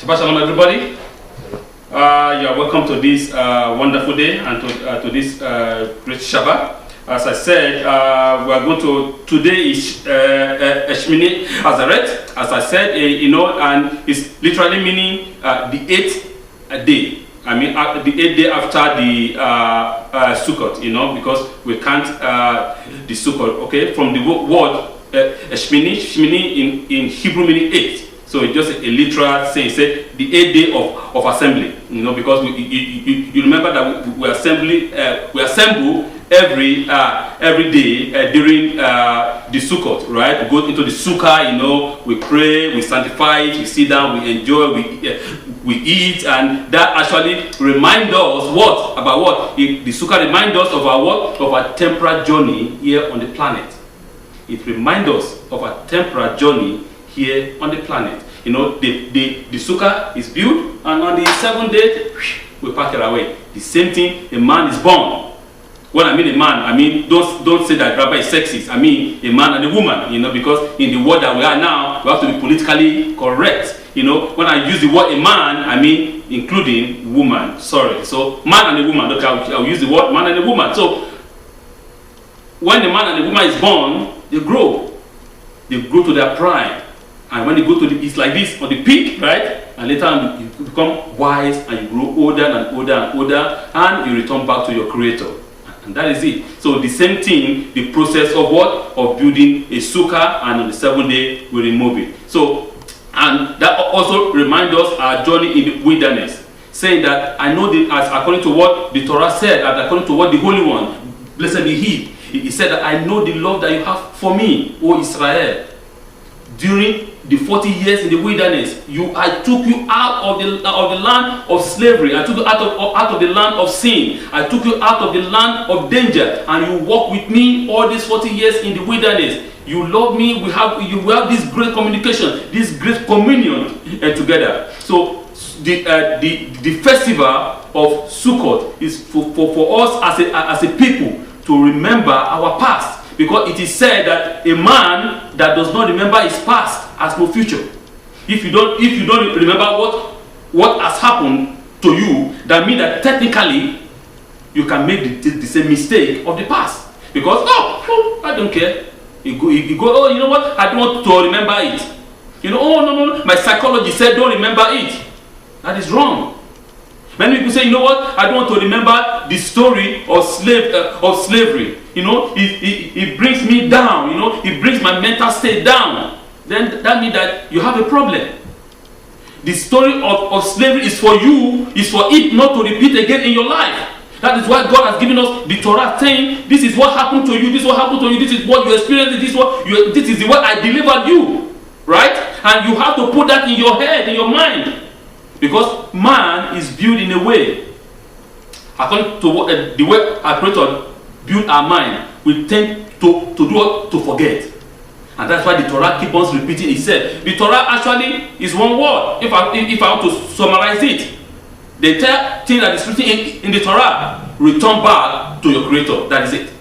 Shabbat Shalom, everybody. You are welcome to this wonderful day and to this great Shabbat. As I said, we are going to, today is Shmini Atzeret, as I said, and it's literally meaning the 8th day. I mean, the 8th day after the Sukkot, because we can't the Sukkot, okay, from the word Shmini in Hebrew meaning 8. So it's just a literal saying. Say the 8th day of assembly, because you remember that we assemble every day during the Sukkot, right? We go into the Sukkah, we pray, we sanctify it, we sit down, we enjoy, we eat, and that actually reminds us what? The Sukkah reminds us of our temporal journey here on the planet. It reminds us of our temporal journey here on the planet. The Sukkah is built, and on the 7th day, we pack it away. The same thing, a man is born. When I mean a man, I mean, don't say that Rabbi is sexist. I mean a man and a woman, because in the world that we are now, we have to be politically correct. When I use the word a man, I mean including woman. Sorry. So man and a woman, okay, I'll use the word man and a woman. So when the man and the woman is born, they grow to their prime. And when they go to it's like this on the peak, right? And later on you become wise and you grow older and older and older, and you return back to your creator. And that is it. So the same thing, the process of what? Of building a sukkah, and on the 7th day we remove it. So, and that also reminds us our journey in the wilderness, saying that I know as according to what the Torah said, and according to what the Holy One, blessed be He said that I know the love that you have for me, O Israel. During the 40 years in the wilderness, I took you out of the land of slavery. I took you out of the land of sin. I took you out of the land of danger, and you walked with me all these 40 years in the wilderness. You love me. We have this great communication, this great communion together. So the festival of Sukkot is for us as a people to remember our past. Because it is said that a man that does not remember his past has no future. If you don't remember what has happened to you, that means that technically you can make the same mistake of the past. Because I don't care. You go, oh, you know what? I don't want to remember it. No, my psychology said don't remember it. That is wrong. Many people say, you know what? I don't want to remember the story of slavery. It brings me down. It brings my mental state down. Then that means that you have a problem. The story of slavery is for you, is for it not to repeat again in your life. That is why God has given us the Torah, saying, this is what happened to you, this is what happened to you, this is what you experienced, this is the way I delivered you. Right? And you have to put that in your head, in your mind. Because man is built in a way, according to the way our Creator built our mind, we tend to do what? To forget. And that's why the Torah keeps on repeating itself. The Torah actually is one word. If I want to summarize it, the entire thing that is written in the Torah, return back to your Creator. That is it.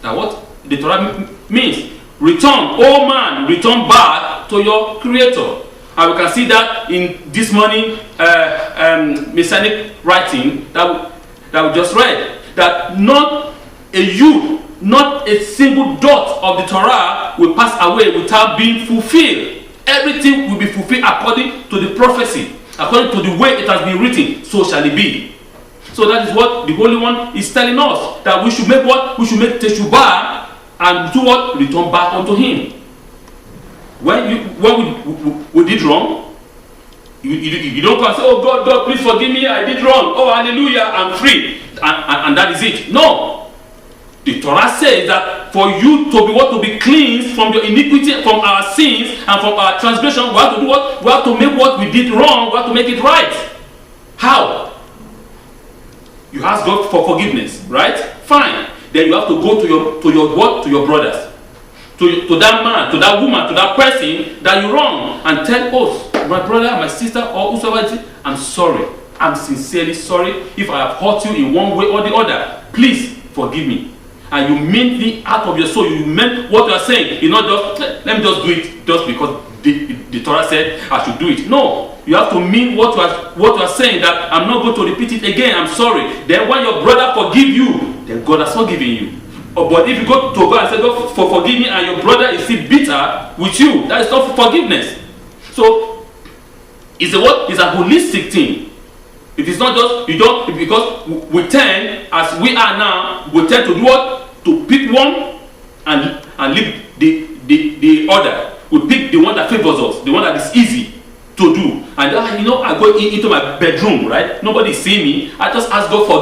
That's what the Torah means. Return, oh man, return back to your Creator. And we can see that in this morning Messianic writing that we just read, that not a single dot of the Torah will pass away without being fulfilled. Everything will be fulfilled according to the prophecy, according to the way it has been written, so shall it be. So that is what the Holy One is telling us, that we should make what? We should make teshuvah and do what? Return back unto Him. When we did wrong, you don't come and say, oh God, please forgive me, I did wrong. Oh, hallelujah, I'm free. And that is it. No. The Torah says that for you to be cleansed from your iniquity, from our sins, and from our transgression, we have to do what? We have to make what we did wrong, we have to make it right. How? You ask God for forgiveness, right? Fine. Then you have to go to your brothers. To that man, to that woman, to that person that you wrong, and tell us, my brother, my sister, or whosoever it is, I'm sorry. I'm sincerely sorry if I have hurt you in one way or the other. Please forgive me. And you meant it out of your soul. You meant what you are saying. You not just let me just do it just because the Torah said I should do it. No, mean what you are saying, that I'm not going to repeat it again, I'm sorry. Then when your brother forgive you, then God has forgiven you. But if you go to God and say, God forgive me, and your brother is still bitter with you, that is not forgiveness. So it's a holistic thing. It is not just because we tend, as we are now, we tend to do what? To pick one and leave the other. We pick the one that favors us, the one that is easy to do. And I go into my bedroom, right? Nobody see me. I just ask God for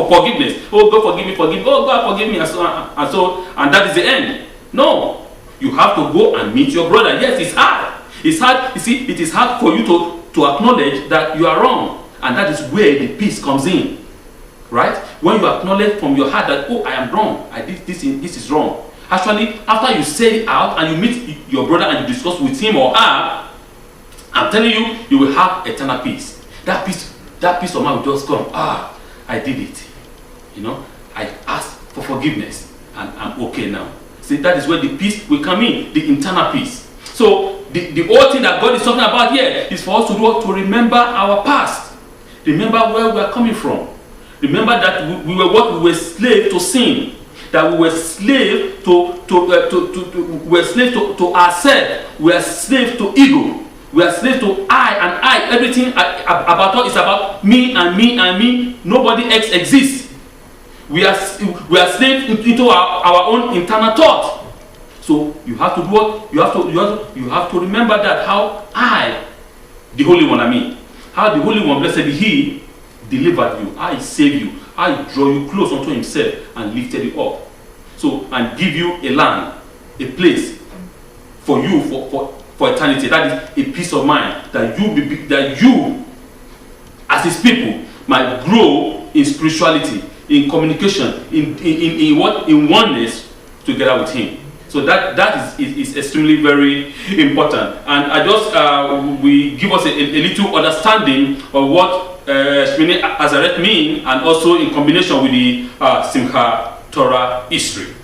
forgiveness. Oh, God forgive me, forgive me. Oh, God forgive me, and that is the end. No, you have to go and meet your brother. Yes, it's hard. It's hard. You see, it is hard for you to acknowledge that you are wrong. And that is where the peace comes in, right? When you acknowledge from your heart that, oh, I am wrong, I did this is wrong. Actually, after you say it out and you meet your brother and you discuss with him or her, I'm telling you, you will have eternal peace. That peace of mind will just come. I did it. I asked for forgiveness and I'm okay now. See, that is where the peace will come in, the internal peace. So the whole thing that God is talking about here is for us to remember our past. Remember where we are coming from. Remember that we were slave to sin. That we were slave to ourselves. We are slave to ego. We are slave to I. Everything about us is about me and me and me. Nobody else exists. We are slave into our own internal thought. So you have to do what? You have to remember that how the Holy One, how the Holy One, blessed be He, delivered you, how He saved you, how He drew you close unto Himself and lifted you up. So, and give you a land, a place for you for eternity. That is a peace of mind that you as His people might grow in spirituality, in communication, in oneness together with Him. So that is extremely very important. And I just we give us a little understanding of what Shmini Atzeret mean, and also in combination with the Simchat Torah history.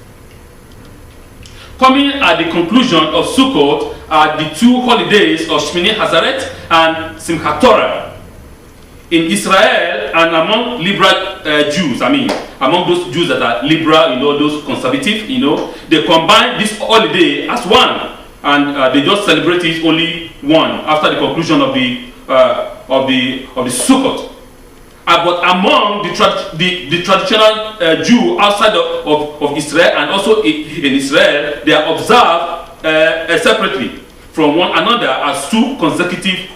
Coming at the conclusion of Sukkot are the two holidays of Shmini Atzeret and Simchat Torah. In Israel and among liberal Jews, among those Jews that are liberal, those conservative, they combine this holiday as one, and they just celebrate it only one after the conclusion of the Sukkot. But among the traditional Jew outside of Israel and also in Israel, they are observed separately from one another as two consecutive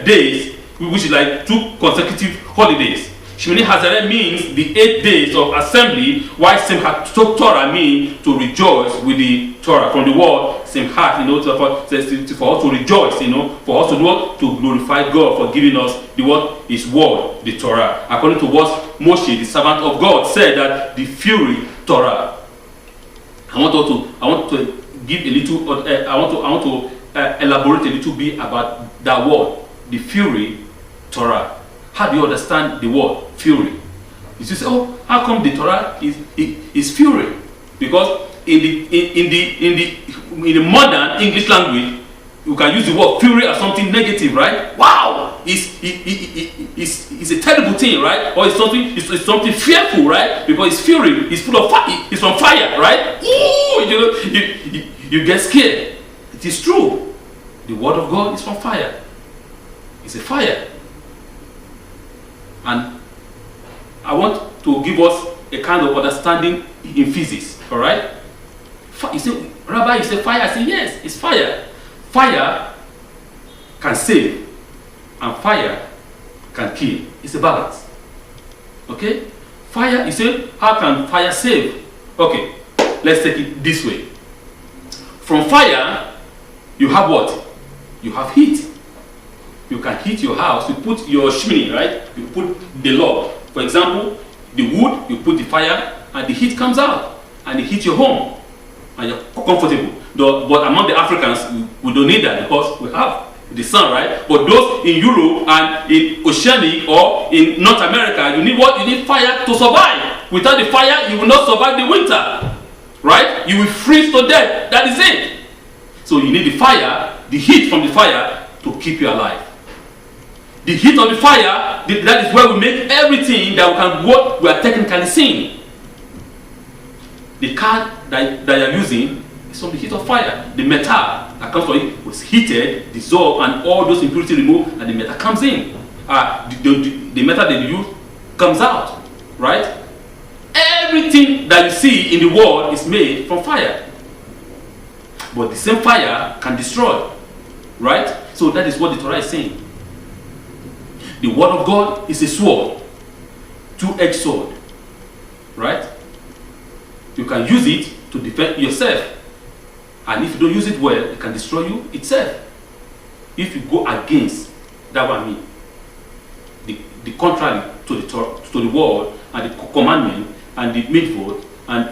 days, which is like two consecutive holidays. Shmini Atzeret means the 8 days of assembly, while Simchat Torah means to rejoice with the Torah. From the word Simchat, for us to rejoice, for us to glorify God for giving us His word, the Torah. According to what Moshe, the servant of God, said, that the fury Torah. I want to give a little. I want to elaborate a little bit about that word, the fury Torah. How do you understand the word fury? You say, oh, how come the Torah is fury? Because in the modern English language, you can use the word fury as something negative, right? Wow, it's a terrible thing, right? Or it's something fearful, right? Because it's fury, it's full of fire, it's on fire, right? Ooh, you get scared. It is true. The word of God is from fire. It's a fire. And I want to give us a kind of understanding in physics, all right? You say, Rabbi, you say fire? I say, yes, it's fire. Fire can save, and fire can kill. It's a balance. Okay? Fire, you say, how can fire save? Okay, let's take it this way. From fire, you have what? You have heat. You can heat your house. You put your shmini, right? You put the log. For example, the wood, you put the fire, and the heat comes out, and it hits your home, and you're comfortable. But among the Africans, we don't need that because we have the sun, right? But those in Europe and in Oceanic or in North America, you need what? You need fire to survive. Without the fire, you will not survive the winter, right? You will freeze to death. That is it. So you need the fire, the heat from the fire, to keep you alive. the heat of the fire, that is where we make everything that we can what we are technically seeing. The car that you're using is from the heat of fire. The metal that comes from it was heated, dissolved, and all those impurities removed, and the metal comes in. The metal that you use comes out, right? Everything that you see in the world is made from fire. But the same fire can destroy, right? So that is what the Torah is saying. The word of God is a sword, two-edged sword, right? You can use it to defend yourself, and if you don't use it well, it can destroy you itself. If you go against that one, I mean, the contrary to the word and the commandment and the mitzvot and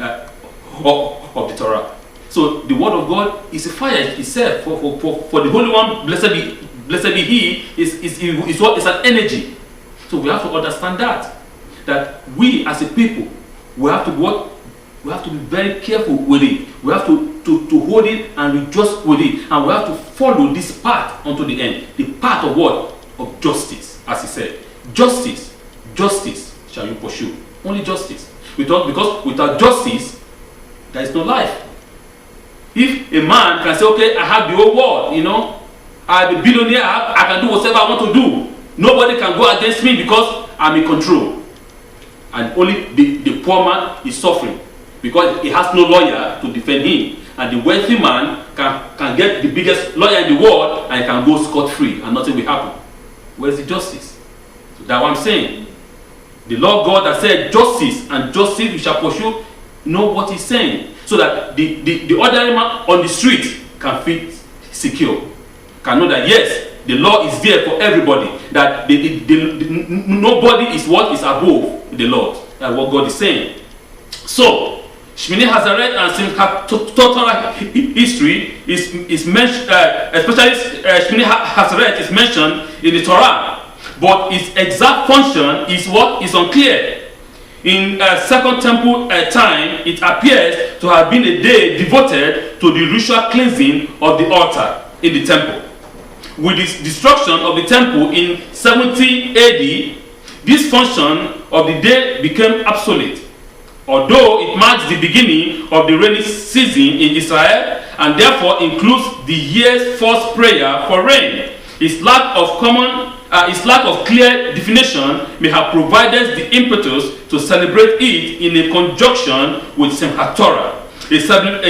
of the Torah. So the word of God is a fire itself. For the Holy One, blessed be He, is what is an energy. So we have to understand that we as a people, we have to what? We have to be very careful with it. We have to hold it and rejoice with it, and we have to follow this path unto the end. The path of what? Of justice, as He said. Justice shall you pursue. Only justice. Because without justice, there is no life. If a man can say, okay, I have the whole world, I'm a billionaire, I can do whatever I want to do. Nobody can go against me because I'm in control. And only the poor man is suffering because he has no lawyer to defend him. And the wealthy man can get the biggest lawyer in the world and he can go scot-free and nothing will happen. Where's the justice? So that's what I'm saying. The Lord God that said justice and justice we shall pursue, know what He's saying. So that the ordinary man on the street can feel secure. Can know that yes, the law is there for everybody. That nobody is what is above the Lord. That's what God is saying. So Shmini Hazaret and Simchat Torah history is mentioned, especially Shmini Hazaret is mentioned in the Torah, but its exact function is what is unclear. In Second Temple time, it appears to have been a day devoted to the ritual cleansing of the altar in the temple. With the destruction of the temple in 70 AD, this function of the day became obsolete. Although it marks the beginning of the rainy season in Israel and therefore includes the year's first prayer for rain, its lack of clear definition may have provided the impetus to celebrate it in a conjunction with Simchat Torah, a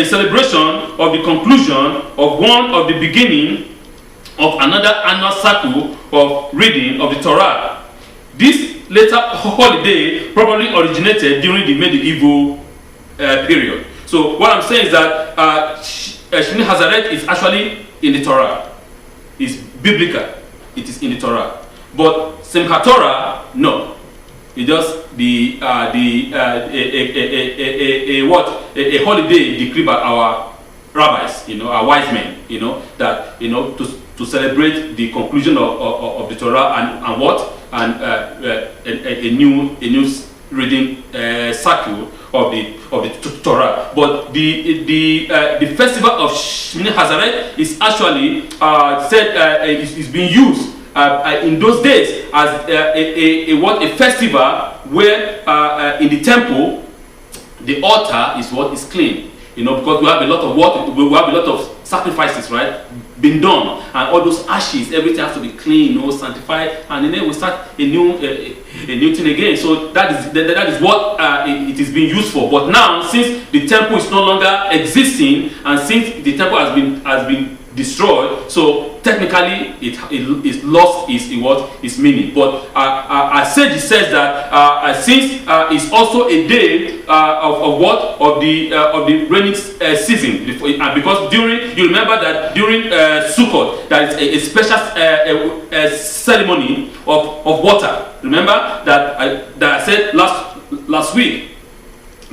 celebration of the conclusion of one of the beginning of another annual cycle of reading of the Torah. This later holiday probably originated during the medieval period. So what I'm saying is that Shmini Hazaret is actually in the Torah. It's biblical. It is in the Torah. But Simchat Torah, no. It just a holiday decreed by our rabbis, our wise men, that to celebrate the conclusion of the Torah and what a new reading cycle of the Torah. But the festival of Shmini Hazaret is actually said is being used in those days as a festival where in the temple the altar is what is clean. Because we have a lot of work, we have a lot of sacrifices, right, being done, and all those ashes, everything has to be clean, sanctified, and then we start a new thing again. So that is what it is being used for. But now, since the temple is no longer existing, and since the temple has been destroyed, so technically it lost its meaning. But it says that since it's also a day of the rainy season, because you remember that during Sukkot there is a special ceremony of water. Remember that I said last week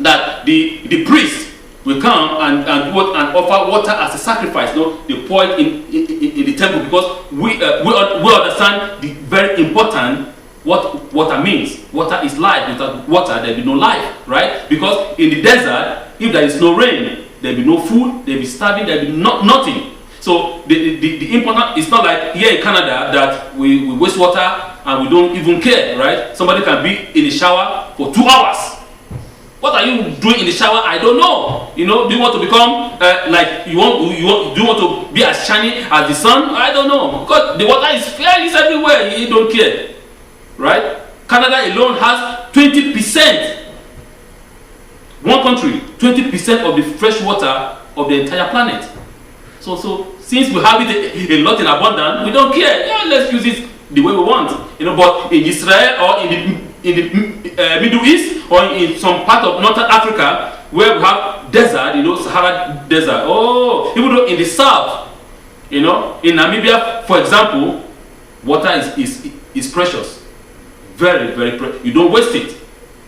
that the priest will come and offer water as a sacrifice. They pour it in the temple, because we understand the very important what water means. Water is life. Without water, there will be no life, right? Because in the desert, if there is no rain, there will be no food, there will be starving, there will be nothing. So the important, it's not like here in Canada that we waste water and we don't even care, right? Somebody can be in the shower for 2 hours. What are you doing in the shower? I don't know. You know, do you want to become like do you want to be as shiny as the sun? I don't know. Because the water is fair, it's everywhere. You don't care, right? Canada alone has 20%. One country, 20% of the fresh water of the entire planet. So since we have it a lot in abundance, we don't care. Yeah, let's use it the way we want. You know, but in Israel or in the Middle East or in some part of Northern Africa where we have desert, you know, Sahara desert. Oh, even though in the south, you know, in Namibia, for example, water is precious, very precious. You don't waste it.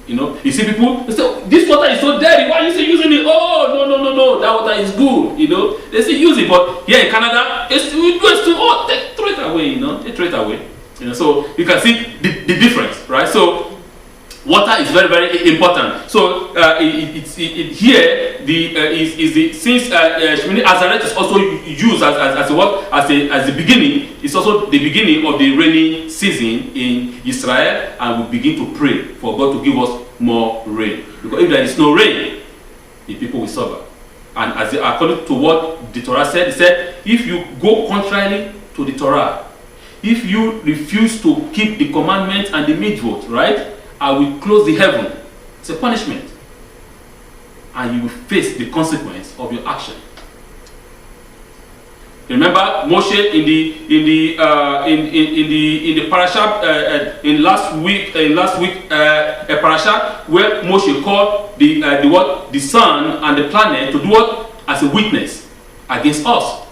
You know, you see people, they say, this water is so dirty, why are you still using it? Oh, no, that water is good, you know. They still use it, but here in Canada, they throw it away, you know, they throw it away. You know, so you can see the difference, right? So water is very important. So here since Shemini Azaret is also used as the beginning. It's also the beginning of the rainy season in Israel, and we begin to pray for God to give us more rain. Because if there is no rain, the people will suffer. And according to what the Torah said, it said, if you go contrary to the Torah, if you refuse to keep the commandments and the mitzvot, right, I will close the heaven. It's a punishment, and you will face the consequence of your action. Remember Moshe in the parasha in last week a parasha where Moshe called the sun and the planet to do what? As a witness against us.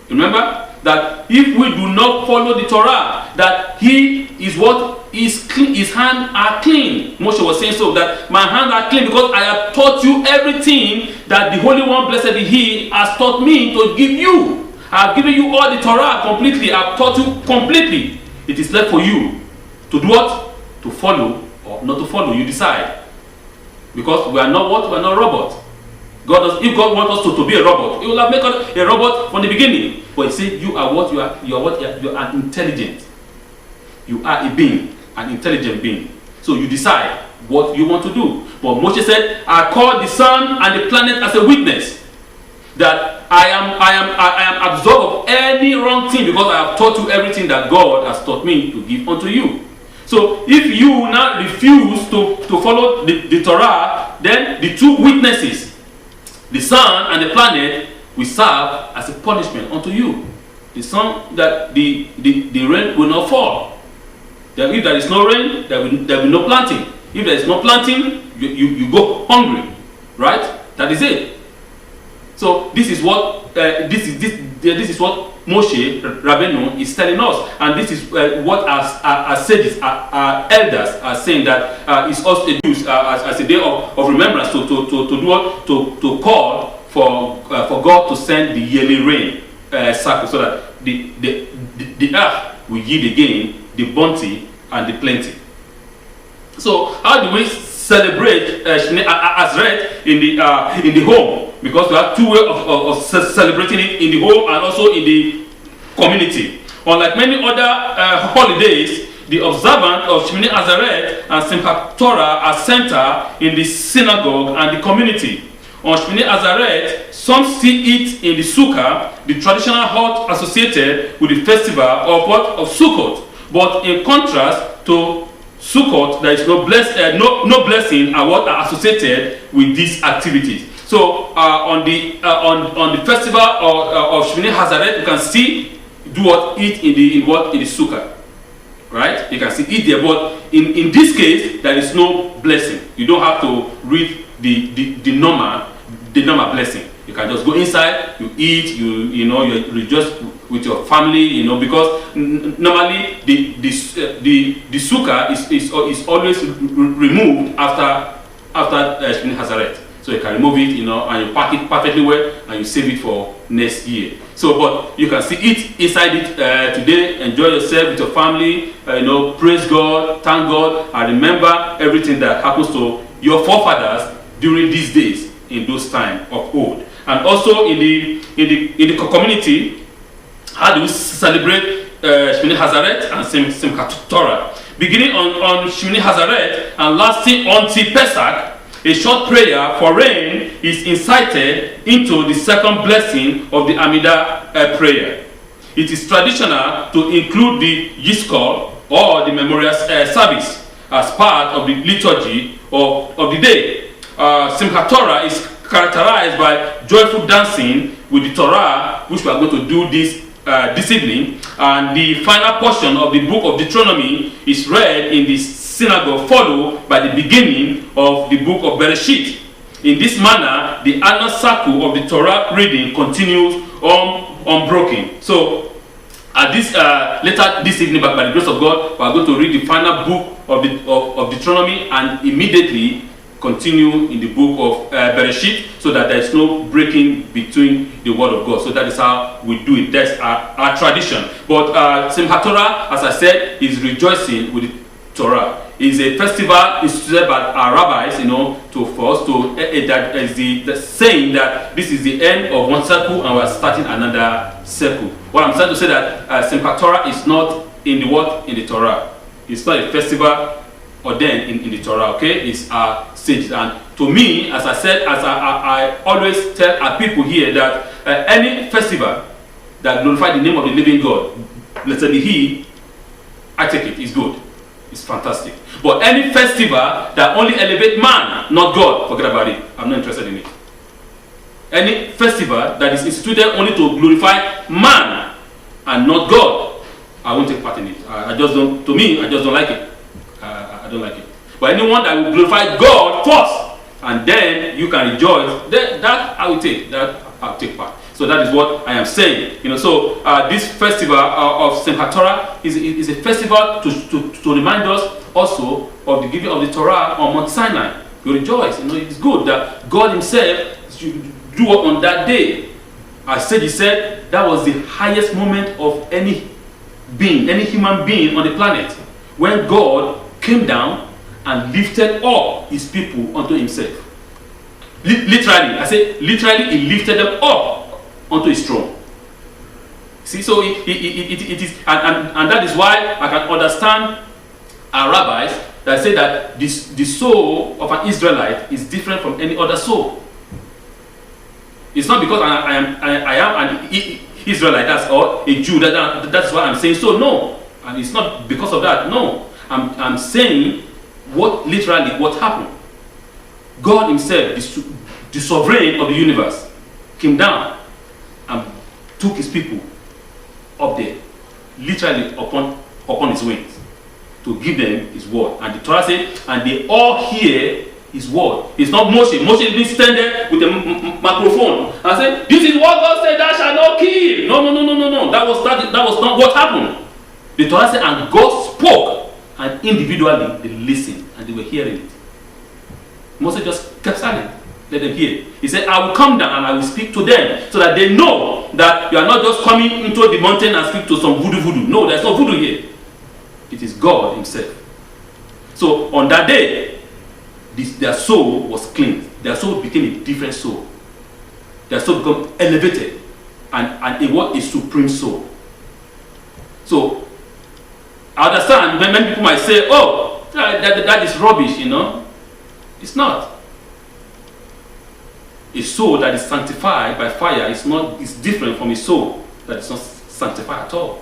Remember that if we do not follow the Torah, that he is what is clean, his hands are clean. Moshe was saying so, that my hands are clean because I have taught you everything that the Holy One, blessed be He, has taught me to give you. I have given you all the Torah completely. I have taught you completely. It is left for you to do what? To follow or not to follow. You decide. Because we are not what? We are not robots. If God wants us to be a robot, He will have made us a robot from the beginning. But He said, you are what? You are intelligent. You are a being, an intelligent being. So you decide what you want to do. But Moshe said, I call the sun and the planet as a witness that I am absolved of any wrong thing because I have taught you everything that God has taught me to give unto you. So if you now refuse to follow the Torah, then the two witnesses, the sun and the planet, will serve as a punishment unto you. The sun, that the rain will not fall. That if there is no rain, there will be no planting. If there is no planting, you go hungry, right? That is it. So this is what this is what Moshe Rabbeinu is telling us, and this is what our sages, our elders are saying, that is also used as a day of remembrance to do what, to call for God to send the yearly rain cycle, so that the earth will yield again the bounty and the plenty. So how do we celebrate Shemini Azaret in the home? Because we have two ways of celebrating it, in the home and also in the community. Unlike many other holidays, the observance of Shemini Azaret and Simchat Torah are centered in the synagogue and the community. On Shemini Azaret, some see it in the Sukkah, the traditional hut associated with the festival of Sukkot. But in contrast to Sukkot, there is no blessing are what are associated with these activities. So on the festival of Shemini Azaret, you can see eat in the Sukkah, right? You can see eat there, but in this case there is no blessing. You don't have to read the normal blessing. You can just go inside, you eat, you just with your family, because normally the sukkah is always removed after Shemini Azaret. So you can remove it, and you pack it perfectly well, and you save it for next year. So, but you can still eat inside it today, enjoy yourself with your family, praise God, thank God, and remember everything that happens to your forefathers during these days in those times of old. And also in the community, how do we celebrate Shmini Hazaret and Simchat Torah? Beginning on Shmini Hazaret and lasting until Pesach, a short prayer for rain is incited into the second blessing of the Amidah prayer. It is traditional to include the Yizkor or the memorial service as part of the liturgy of the day. Simchat Torah is characterized by joyful dancing with the Torah, which we are going to do this evening, and the final portion of the book of Deuteronomy is read in the synagogue, followed by the beginning of the book of Bereshit. In this manner, the annual cycle of the Torah reading continues unbroken. So, at this later this evening, by the grace of God, we are going to read the final book of Deuteronomy and immediately continue in the book of Bereshit, so that there is no breaking between the word of God. So that is how we do it. That's our tradition. But Simchat Torah, as I said, is rejoicing with the Torah. It's a festival instituted by our rabbis, for us to that is the saying that this is the end of one circle and we are starting another circle. What I'm trying to say that Simchat Torah is not in the Torah. It's not a festival ordained in the Torah, okay? It's our stage. And to me, as I said, as I always tell our people here, that any festival that glorifies the name of the living God, blessed be He, I take it, it's good, it's fantastic. But any festival that only elevates man, not God, forget about it. I'm not interested in it. Any festival that is instituted only to glorify man and not God, I won't take part in it. I just don't like it. I don't like it. But anyone that will glorify God first, and then you can rejoice, that I will take. That I'll take part. So that is what I am saying. So this festival of Simchat Torah is a festival to remind us also of the giving of the Torah on Mount Sinai. You rejoice. It's good that God Himself should do it on that day. He said that was the highest moment of any being, any human being on the planet, when God came down and lifted up His people unto Himself. Literally, I say literally, He lifted them up onto His throne. See, so it is, and that is why I can understand our rabbis that say that the soul of an Israelite is different from any other soul. It's not because I am an Israelite or a Jew that's why I'm saying so. No, and it's not because of that. No. I'm saying what happened. God Himself, the sovereign of the universe, came down and took His people up there, literally upon His wings, to give them His word. And the Torah said, and they all hear His word. It's not Moshe. Moshe didn't stand there with a microphone and say, "This is what God said, thou shalt not kill." No. That was not what happened. The Torah said, and God spoke. And individually, they listened and they were hearing it. Moses just kept silent, let them hear. He said, I will come down and I will speak to them, so that they know that you are not just coming into the mountain and speak to some voodoo. No, there's no voodoo here. It is God Himself. So on that day, their soul was cleansed. Their soul became a different soul. Their soul became elevated and it was a supreme soul. So I understand when many people might say, oh, that is rubbish, It's not. A soul that is sanctified by fire is different from a soul that is not sanctified at all.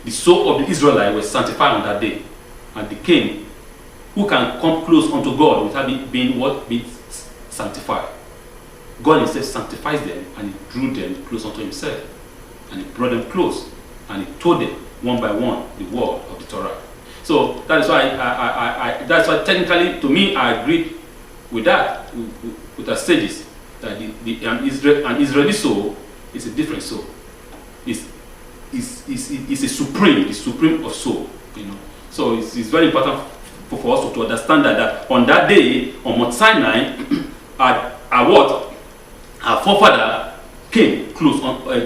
The soul of the Israelites was sanctified on that day, and they came. Who can come close unto God without being sanctified? God Himself sanctifies them, and He drew them close unto Himself, and He brought them close, and He told them one by one the word of the Torah. So that is why that's why technically, to me, I agree with that, with the stages, that an Israeli soul is a different soul. It's a supreme of soul. So it's very important for us to understand that on that day on Mount Sinai, our forefather came close,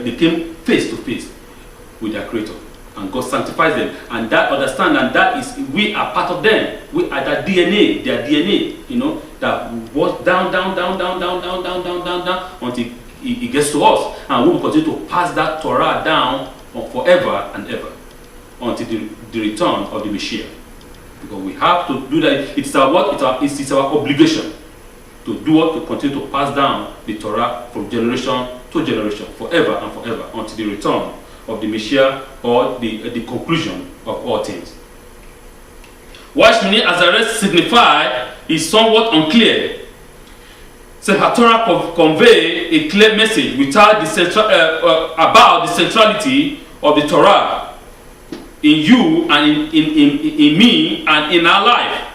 they came face to face with their Creator, and God sanctifies them, and that we are part of them. We are their DNA, that walks down until it gets to us, and we will continue to pass that Torah down forever and ever until the return of the Messiah. Because we have to do that. It's our obligation to do what, to continue to pass down the Torah from generation to generation, forever and forever, until the return of the Messiah or the conclusion of all things. What Shmini Atzeret signify is somewhat unclear. So HaTorah convey a clear message without about the centrality of the Torah in you and in me and in our life.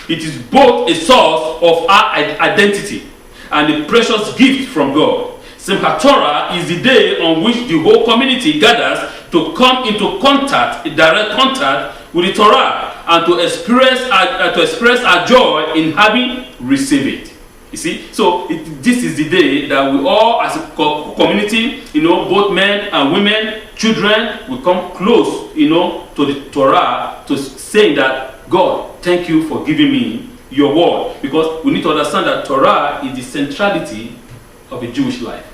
It is both a source of our identity and a precious gift from God. Simchat Torah is the day on which the whole community gathers to come into contact, direct contact with the Torah, and to express our joy in having received it. You see, so this is the day that we all, as a community, both men and women, children, will come close, to the Torah, to saying that, God, thank you for giving me your word. Because we need to understand that Torah is the centrality of a Jewish life.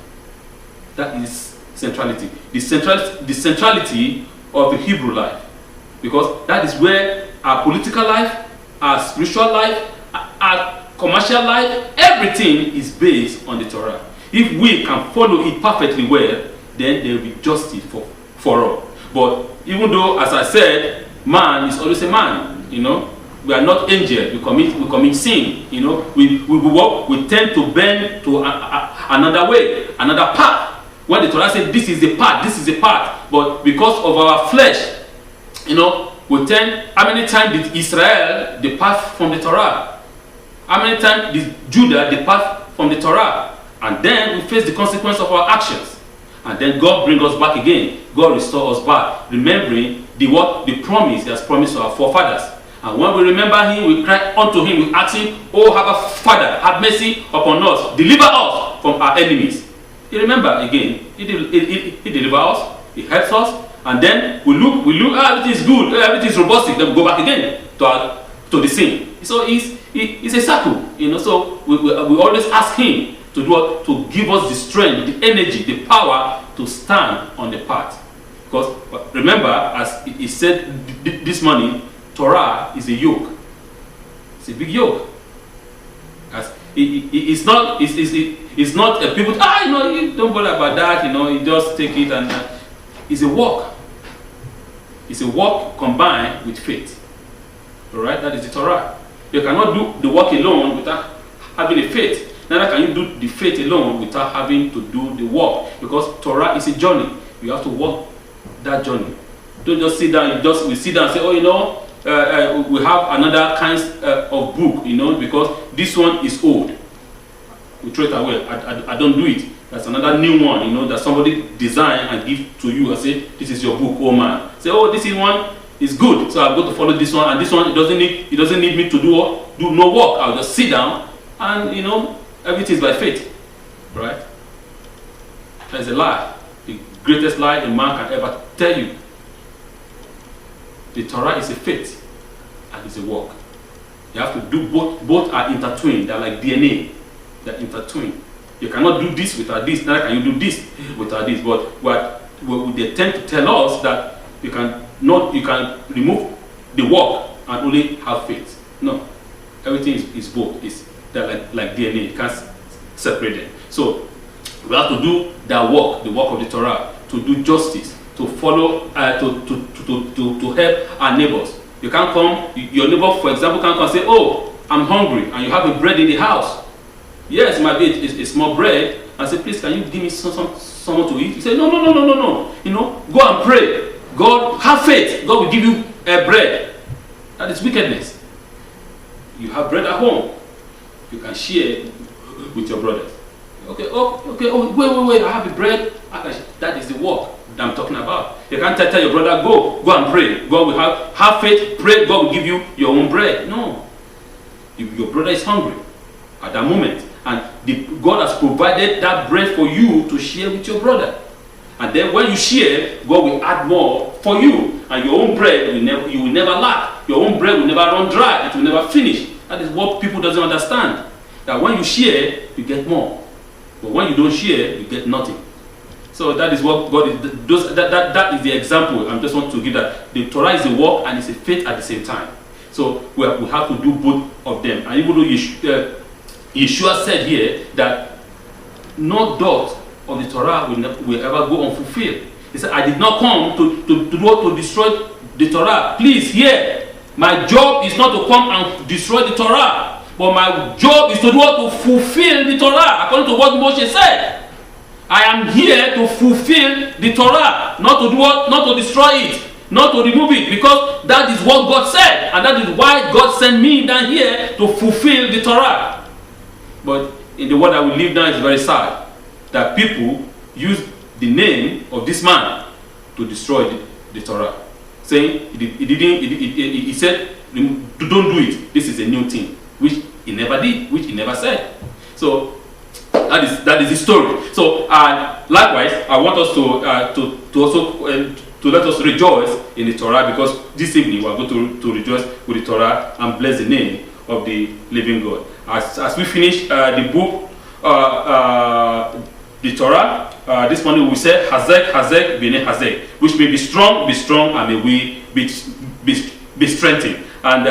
That is centrality. The centrality of the Hebrew life. Because that is where our political life, our spiritual life, our commercial life, everything is based on the Torah. If we can follow it perfectly well, then there will be justice for all. But even though, as I said, man is always a man, we are not angels. We commit sin. We tend to bend to another way, another path. When the Torah says this is the path, this is the path, but because of our flesh, we tend. How many times did Israel depart from the Torah? How many times did Judah depart from the Torah? And then we face the consequence of our actions. And then God brings us back again. God restores us back, remembering the promise He has promised to our forefathers. And when we remember Him, we cry unto Him, we ask Him, "Oh, our Father, have mercy upon us, deliver us from our enemies." He remember again. He delivers us, He helps us, and then we look, everything is good, everything is robust. Then we go back again to the sin. So it's a circle, So we always ask Him to do what? To give us the strength, the energy, the power to stand on the path. Because remember, as He said this morning, Torah is a yoke. It's a big yoke. It's not people. You don't bother about that. You just take it, and it's a walk. It's a walk combined with faith. All right, that is the Torah. You cannot do the walk alone without having a faith. Neither can you do the faith alone without having to do the walk. Because Torah is a journey. You have to walk that journey. Don't just sit down. We sit down and say, we have another kind of book, because this one is old. We throw it away. I don't do it. That's another new one, that somebody design and give to you and say, this is your book, oh man. Say, this one is good, so I'm going to follow this one, and this one it doesn't need me to do no work. I'll just sit down, and everything is by faith, right? That is a lie, the greatest lie a man can ever tell you. The Torah is a faith and it's a work. You have to do both. Both are intertwined. They're like DNA. They're intertwined. You cannot do this without this. Neither can you do this without this. But what they tend to tell us that you can remove the work and only have faith. No, everything is both. They're like DNA. You can't separate them. So we have to do that work, the work of the Torah, to do justice, to follow, to help our neighbors. You can't come, your neighbor, for example, can't come and say, "Oh, I'm hungry," and you have a bread in the house. Yes, it might be a small bread, and say, "Please, can you give me someone to eat?" You say, No. Go and pray. God, have faith. God will give you bread. That is wickedness. You have bread at home. You can share with your brothers. Okay. Wait. I have the bread. That is the work that I'm talking about. You can't tell your brother, go and pray. God will have faith, pray, God will give you your own bread. No. Your brother is hungry at that moment, and God has provided that bread for you to share with your brother. And then when you share, God will add more for you, and your own bread you will never lack. Your own bread will never run dry. It will never finish. That is what people doesn't understand. that when you share, you get more. But when you don't share, you get nothing. So that is what God is. That is the example. I just want to give that. The Torah is a work and it's a faith at the same time. So we have to do both of them. And even though Yeshua said here that no dot of the Torah will ever go unfulfilled. He said, I did not come to destroy the Torah. Please hear, my job is not to come and destroy the Torah, but my job is to do what? To fulfill the Torah, according to what Moshe said. I am here to fulfill the Torah, not to do what? Not to destroy it, not to remove it, because that is what God said, and that is why God sent me down here to fulfill the Torah. But in the world that we live now, it's very sad that people use the name of this man to destroy the Torah, saying he said, don't do it. This is a new thing, which he never did, which he never said. So that is the story. So likewise, I want us to also to let us rejoice in the Torah, because this evening we are going to rejoice with the Torah and bless the name of the living God. As we finish the book, the Torah, this morning we say Hazek, Hazek, B'nai Hazek, which may be strong, and may we be strengthened. And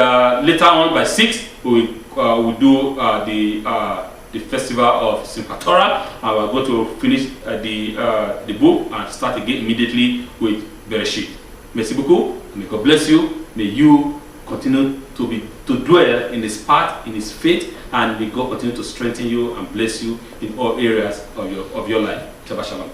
later on by 6 we will do the festival of Simchat Torah, and we're going to finish the book and start again immediately with Bereshit. Merci beaucoup. May God bless you. May you continue to dwell in His path, in His faith, and may God continue to strengthen you and bless you in all areas of your life. Shabbat Shalom.